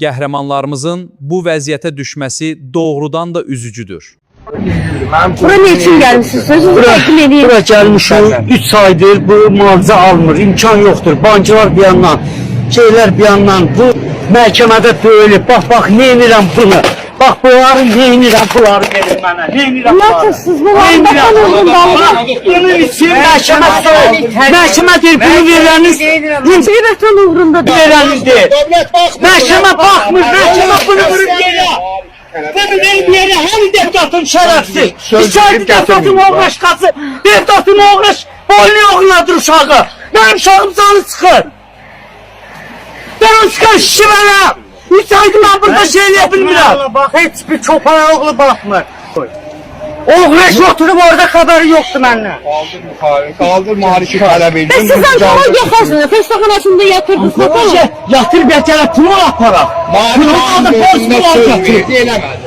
Qəhrəmanlarımızın bu vəziyyətə düşməsi doğrudan da üzücüdür. Bura ne için gelmişsiniz? Sözünüzü təqdim edeyim. Bura gəlmişik, 3 aydır bu müalicə almır, imkan yoxdur. Banklar bir yandan, şeylər bir yandan, bu məhkəmədə döyülüb. Bax, neynirəm bunu? Bax, bunları neynirəm, bunları verin mənə. Neynirəm bunları? Nasılsınız? Bunlar bakan uyğundan. Bunun için məhkəmə deyil. Məhkəmə deyil, bunu verəniz. Bir vətən uğrunda da. Verəniz deyil. Məhkəmə baxmır, məhkəmə bunu vurub yerə. Bunu verib yerə, hər deputatın şərəfsiz. İçəri deputatın oğraşqası, deputatın oğraş, boynu yoxladır uşağı. Mənim uşağım canı çıxır. Ben çıkar şişi mənəm. İçəri mən burada şey yapılmıram. Bak, heç bir çopana oğlu baxmır. Oğraş oturup orada xəbəri yoxdur məndən. Kaldır muhalifi tələb edin. Siz onkolog yaxasınız. Xəstəxanasında yatırdınız. Yatır bir kere pulu aparaq. Pulu aldı, polis pulu alacaq. Eləmədi.